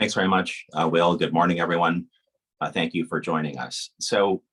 Thanks very much, Will. Good morning, everyone. Thank you for joining us. So,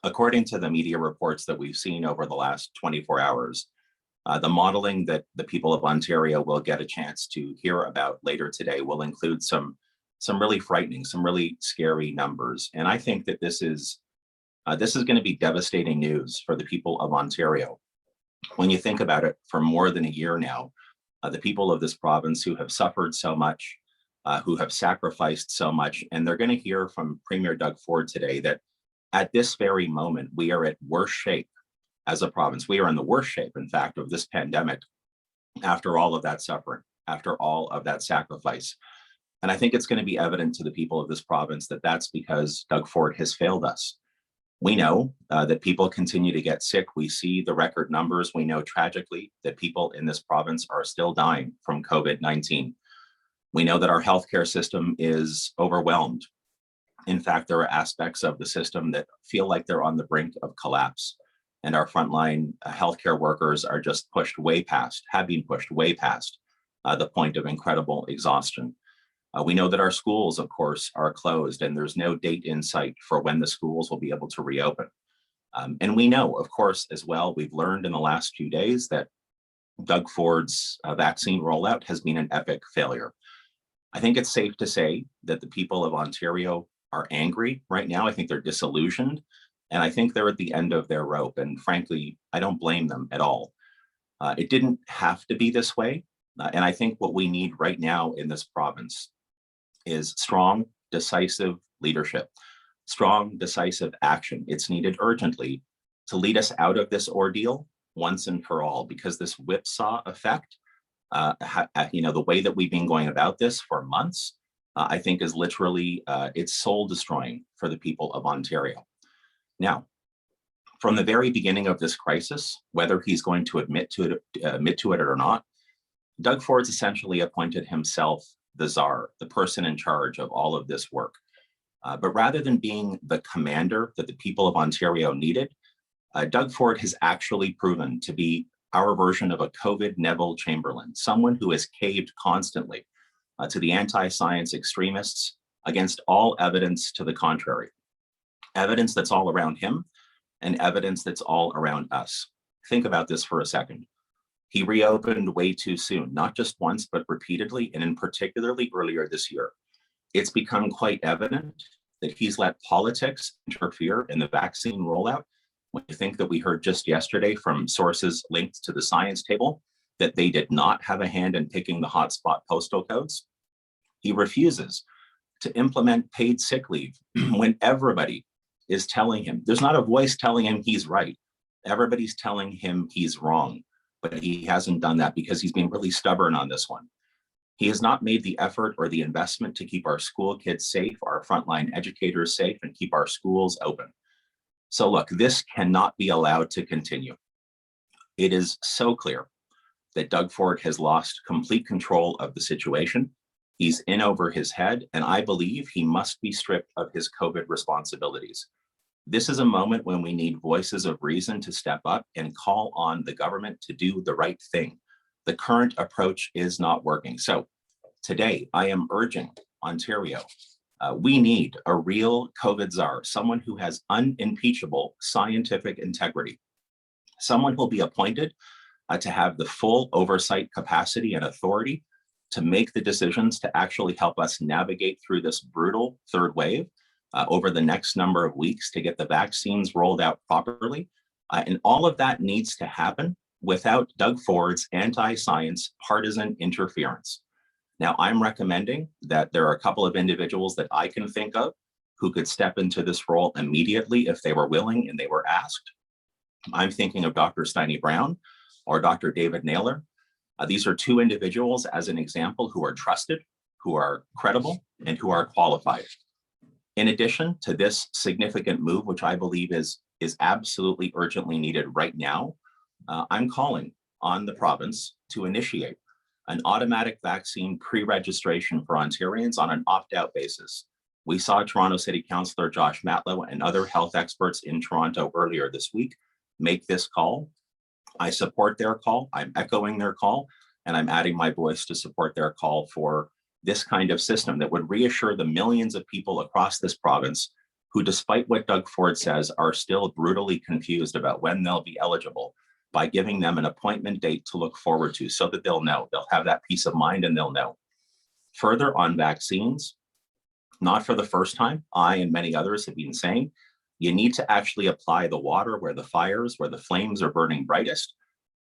according to the media reports that we've seen over the last 24 hours, the modeling that the people of Ontario will get a chance to hear about later today will include some really frightening, some really scary numbers. And I think that this is going to be devastating news for the people of Ontario. When you think about it, for more than a year now, the people of this province who have suffered so much, who have sacrificed so much, and they're going to hear from Premier Doug Ford today that at this very moment, we are at worse shape as a province. We are in the worst shape, in fact, of this pandemic after all of that suffering, after all of that sacrifice. And I think it's going to be evident to the people of this province that that's because Doug Ford has failed us. We know that people continue to get sick. We see the record numbers. We know tragically that people in this province are still dying from COVID-19. We know that our healthcare system is overwhelmed. In fact, there are aspects of the system that feel like they're on the brink of collapse. And our frontline healthcare workers are just have been pushed way past the point of incredible exhaustion. We know that our schools, of course, are closed, and there's no date in sight for when the schools will be able to reopen. And we know, of course, as well, we've learned in the last few days that Doug Ford's vaccine rollout has been an epic failure. I think it's safe to say that the people of Ontario are angry right now. I think they're disillusioned, and I think they're at the end of their rope. And frankly, I don't blame them at all. It didn't have to be this way. And I think what we need right now in this province is strong, decisive leadership, strong, decisive action. It's needed urgently to lead us out of this ordeal once and for all, because this whipsaw effect, the way that we've been going about this for months, I think is literally, it's soul destroying for the people of Ontario. Now, from the very beginning of this crisis, whether he's going to admit to it or not, Doug Ford's essentially appointed himself the czar, the person in charge of all of this work. But rather than being the commander that the people of Ontario needed, Doug Ford has actually proven to be our version of a COVID Neville Chamberlain, someone who has caved constantly to the anti-science extremists against all evidence to the contrary. Evidence that's all around him and evidence that's all around us. Think about this for a second. He reopened way too soon, not just once, but repeatedly, and in particularly earlier this year. It's become quite evident that he's let politics interfere in the vaccine rollout. When you think that we heard just yesterday from sources linked to the science table that they did not have a hand in picking the hotspot postal codes, he refuses to implement paid sick leave when everybody is telling him, there's not a voice telling him he's right. Everybody's telling him he's wrong. But he hasn't done that because he's been really stubborn on this one. He has not made the effort or the investment to keep our school kids safe, our frontline educators safe, and keep our schools open. So look, this cannot be allowed to continue. It is so clear that Doug Ford has lost complete control of the situation. He's in over his head, and I believe he must be stripped of his COVID responsibilities. This is a moment when we need voices of reason to step up and call on the government to do the right thing. The current approach is not working. So today, I am urging Ontario, we need a real COVID czar, someone who has unimpeachable scientific integrity, someone who'll be appointed to have the full oversight capacity and authority to make the decisions to actually help us navigate through this brutal third wave over the next number of weeks to get the vaccines rolled out properly. And all of that needs to happen without Doug Ford's anti-science partisan interference. Now, I'm recommending that there are a couple of individuals that I can think of who could step into this role immediately if they were willing and they were asked. I'm thinking of Dr. Steiny Brown or Dr. David Naylor. These are two individuals, as an example, who are trusted, who are credible, and who are qualified. In addition to this significant move, which I believe is absolutely urgently needed right now, I'm calling on the province to initiate an automatic vaccine pre-registration for Ontarians on an opt-out basis. We saw Toronto City Councillor Josh Matlow and other health experts in Toronto earlier this week make this call. I support their call. I'm echoing their call, and I'm adding my voice to support their call for this kind of system that would reassure the millions of people across this province who, despite what Doug Ford says, are still brutally confused about when they'll be eligible, by giving them an appointment date to look forward to so that they'll know, they'll have that peace of mind and they'll know. Further, on vaccines, not for the first time, I and many others have been saying, you need to actually apply the water where the fires, where the flames are burning brightest.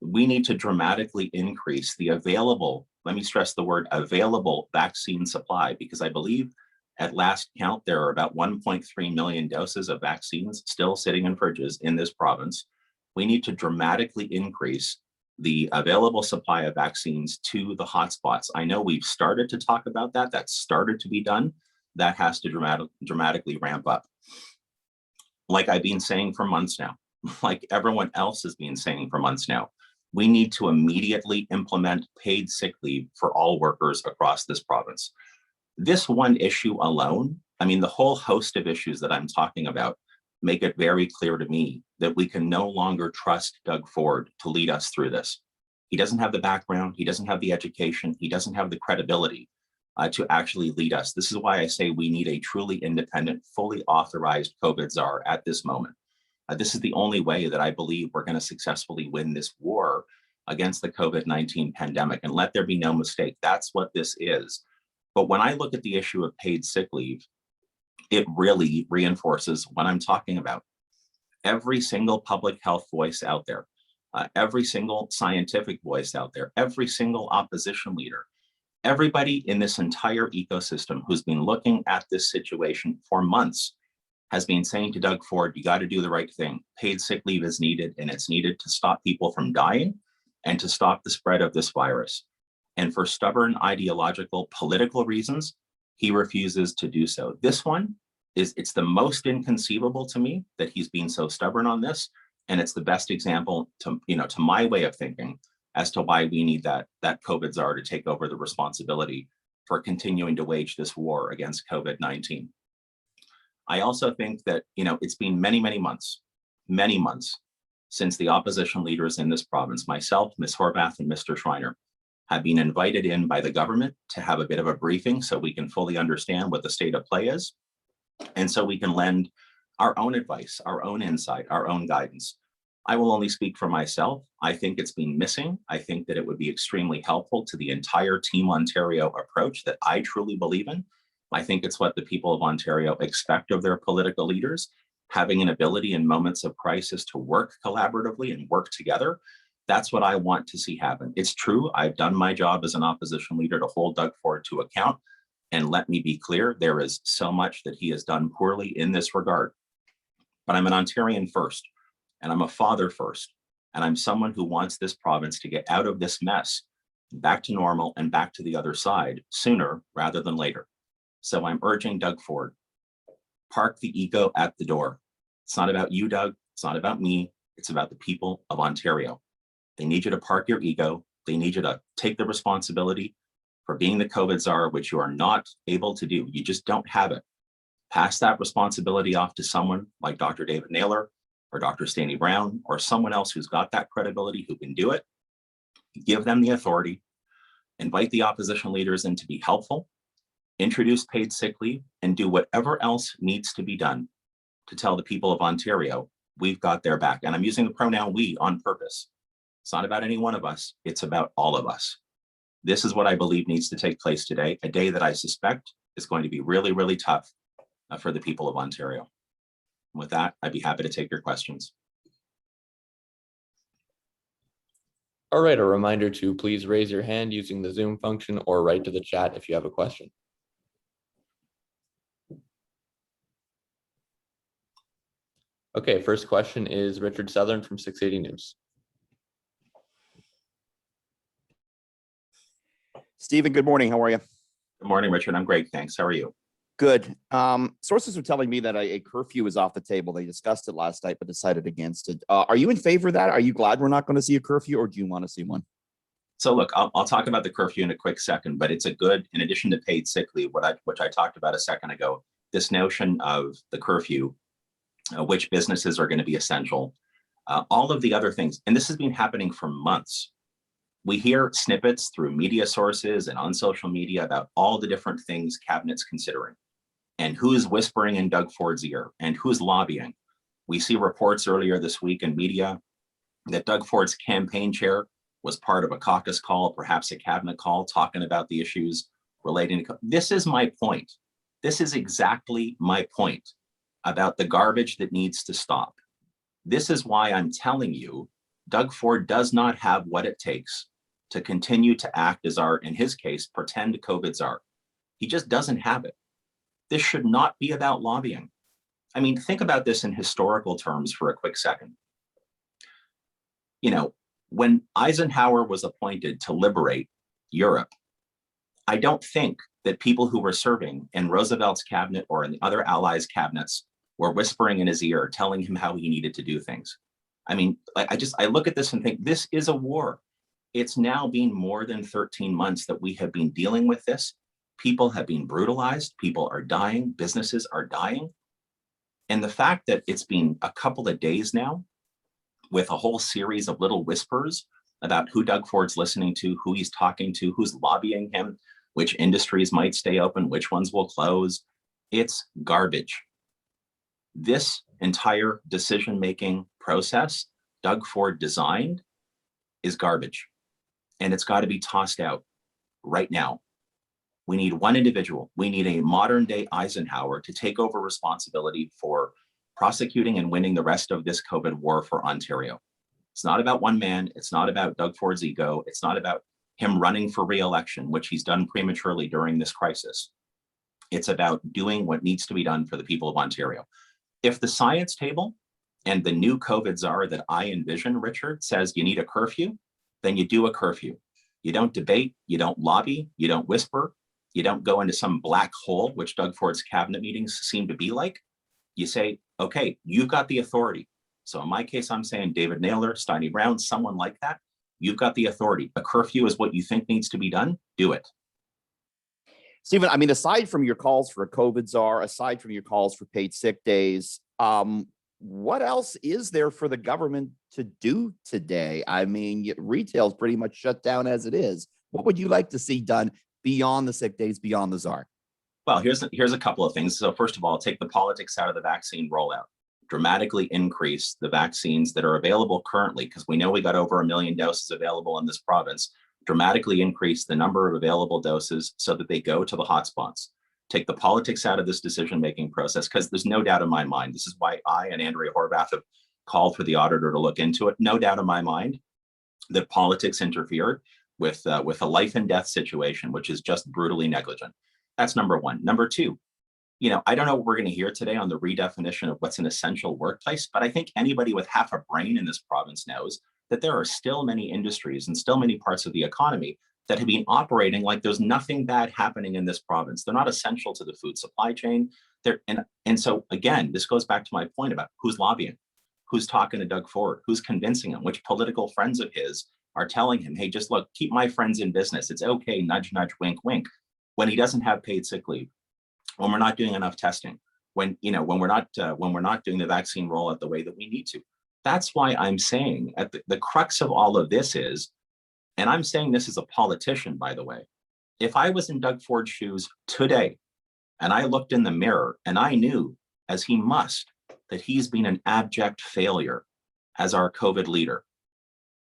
We need to dramatically increase the available, let me stress the word available, vaccine supply, because I believe at last count, there are about 1.3 million doses of vaccines still sitting in fridges in this province. We need to dramatically increase the available supply of vaccines to the hotspots. I know we've started to talk about that. That's started to be done. That has to dramatically ramp up. Like I've been saying for months now, like everyone else has been saying for months now, we need to immediately implement paid sick leave for all workers across this province. This one issue alone, I mean, the whole host of issues that I'm talking about make it very clear to me that we can no longer trust Doug Ford to lead us through this. He doesn't have the background, he doesn't have the education, he doesn't have the credibility to actually lead us. This is why I say we need a truly independent, fully authorized COVID czar at this moment. This is the only way that I believe we're going to successfully win this war against the COVID-19 pandemic. And let there be no mistake, that's what this is. But when I look at the issue of paid sick leave, it really reinforces what I'm talking about. Every single public health voice out there, every single scientific voice out there, every single opposition leader, everybody in this entire ecosystem who's been looking at this situation for months has been saying to Doug Ford, you got to do the right thing. Paid sick leave is needed, and it's needed to stop people from dying and to stop the spread of this virus. And for stubborn ideological political reasons, he refuses to do so. This one it's the most inconceivable to me that he's been so stubborn on this. And it's the best example to my way of thinking as to why we need that COVID czar to take over the responsibility for continuing to wage this war against COVID-19. I also think that, it's been many months since the opposition leaders in this province, myself, Ms. Horvath, and Mr. Schreiner, have been invited in by the government to have a bit of a briefing so we can fully understand what the state of play is. And so we can lend our own advice, our own insight, our own guidance. I will only speak for myself. I think it's been missing. I think that it would be extremely helpful to the entire Team Ontario approach that I truly believe in. I think it's what the people of Ontario expect of their political leaders, having an ability in moments of crisis to work collaboratively and work together. That's what I want to see happen. It's true, I've done my job as an opposition leader to hold Doug Ford to account. And let me be clear, there is so much that he has done poorly in this regard. But I'm an Ontarian first, and I'm a father first, and I'm someone who wants this province to get out of this mess, back to normal and back to the other side sooner rather than later. So I'm urging Doug Ford, park the ego at the door. It's not about you, Doug. It's not about me. It's about the people of Ontario. They need you to park your ego. They need you to take the responsibility for being the COVID czar, which you are not able to do. You just don't have it. Pass that responsibility off to someone like Dr. David Naylor or Dr. Stanley Brown or someone else who's got that credibility, who can do it. Give them the authority. Invite the opposition leaders in to be helpful. Introduce paid sick leave and do whatever else needs to be done to tell the people of Ontario, we've got their back. And I'm using the pronoun we on purpose. It's not about any one of us. It's about all of us. This is what I believe needs to take place today, a day that I suspect is going to be really tough for the people of Ontario. With that, I'd be happy to take your questions. All right, a reminder to please raise your hand using the Zoom function or write to the chat if you have a question. Okay, first question is Richard Southern from 680 News. Stephen, good morning. How are you? Good morning, Richard. I'm great. Thanks. How are you? Good. Sources are telling me that a curfew is off the table. They discussed it last night, but decided against it. Are you in favor of that? Are you glad we're not going to see a curfew, or do you want to see one? So look, I'll talk about the curfew in a quick second, but it's a good, in addition to paid sick leave, which I talked about a second ago, this notion of the curfew, which businesses are going to be essential, all of the other things. And this has been happening for months. We hear snippets through media sources and on social media about all the different things cabinet's considering and who's whispering in Doug Ford's ear and who's lobbying. We see reports earlier this week in media that Doug Ford's campaign chair was part of a caucus call, perhaps a cabinet call, talking about the issues relating to. This is my point. This is exactly my point about the garbage that needs to stop. This is why I'm telling you, Doug Ford does not have what it takes to continue to act as our, in his case, pretend COVID czar. He just doesn't have it. This should not be about lobbying. I mean, think about this in historical terms for a quick second. You know, when Eisenhower was appointed to liberate Europe, I don't think that people who were serving in Roosevelt's cabinet or in the other allies' cabinets were whispering in his ear, telling him how he needed to do things. I mean, I look at this and think, this is a war. It's now been more than 13 months that we have been dealing with this. People have been brutalized. People are dying. Businesses are dying. And the fact that it's been a couple of days now with a whole series of little whispers about who Doug Ford's listening to, who he's talking to, who's lobbying him, which industries might stay open, which ones will close, it's garbage. This entire decision-making process Doug Ford designed is garbage, and it's got to be tossed out right now. We need one individual. We need a modern day Eisenhower to take over responsibility for prosecuting and winning the rest of this COVID war for Ontario. It's not about one man. It's not about Doug Ford's ego. It's not about him running for re-election, which he's done prematurely during this crisis. It's about doing what needs to be done for the people of Ontario. If the science table and the new COVID czar that I envision, Richard, says you need a curfew, then you do a curfew. You don't debate, you don't lobby, you don't whisper, you don't go into some black hole, which Doug Ford's cabinet meetings seem to be like. You say, okay, you've got the authority. So in my case, I'm saying David Naylor, Steiny Brown, someone like that, you've got the authority. A curfew is what you think needs to be done, do it. Stephen, I mean, aside from your calls for a COVID czar, aside from your calls for paid sick days, what else is there for the government to do today? I mean, retail's pretty much shut down as it is. What would you like to see done beyond the sick days, beyond the czar? Well, here's a couple of things. So first of all, take the politics out of the vaccine rollout. Dramatically increase the vaccines that are available currently, because we know we got over 1 million doses available in this province. Dramatically increase the number of available doses so that they go to the hotspots. Take the politics out of this decision-making process, because there's no doubt in my mind, this is why I and Andrea Horvath have called for the auditor to look into it. No doubt in my mind that politics interfered with a life and death situation, which is just brutally negligent. That's number one. Number two, you know, I don't know what we're going to hear today on the redefinition of what's an essential workplace, but I think anybody with half a brain in this province knows that there are still many industries and still many parts of the economy that have been operating like there's nothing bad happening in this province. They're not essential to the food supply chain. And so again, this goes back to my point about who's lobbying, who's talking to Doug Ford, who's convincing him, which political friends of his are telling him, hey, just look, keep my friends in business. It's okay, nudge, nudge, wink, wink. When he doesn't have paid sick leave, when we're not doing enough testing, when we're not doing the vaccine rollout the way that we need to. That's why I'm saying at the crux of all of this is, and I'm saying this as a politician, by the way, if I was in Doug Ford's shoes today and I looked in the mirror and I knew, as he must, that he's been an abject failure as our COVID leader,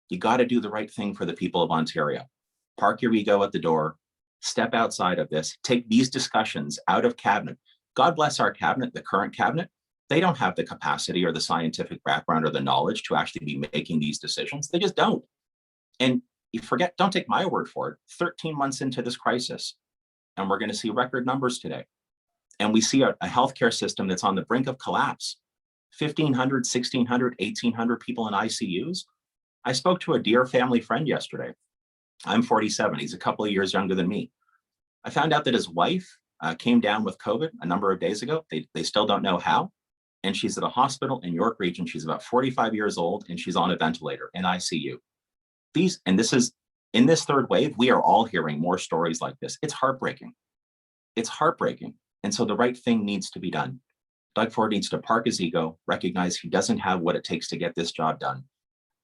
you got to do the right thing for the people of Ontario. Park your ego at the door, step outside of this, take these discussions out of cabinet. God bless our cabinet, the current cabinet. They don't have the capacity or the scientific background or the knowledge to actually be making these decisions. They just don't. And you forget, don't take my word for it, 13 months into this crisis, and we're going to see record numbers today. And we see a healthcare system that's on the brink of collapse. 1,500, 1,600, 1,800 people in ICUs. I spoke to a dear family friend yesterday. I'm 47. He's a couple of years younger than me. I found out that his wife came down with COVID a number of days ago. They still don't know how. And she's at a hospital in York Region. She's about 45 years old, and she's on a ventilator in ICU. This is in this third wave, we are all hearing more stories like this. It's heartbreaking. It's heartbreaking. And so the right thing needs to be done. Doug Ford needs to park his ego, recognize he doesn't have what it takes to get this job done,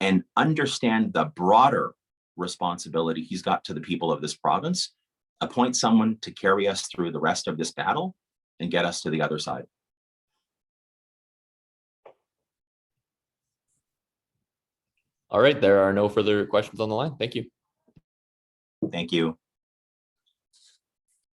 and understand the broader responsibility he's got to the people of this province, appoint someone to carry us through the rest of this battle and get us to the other side. All right, there are no further questions on the line. Thank you. Thank you.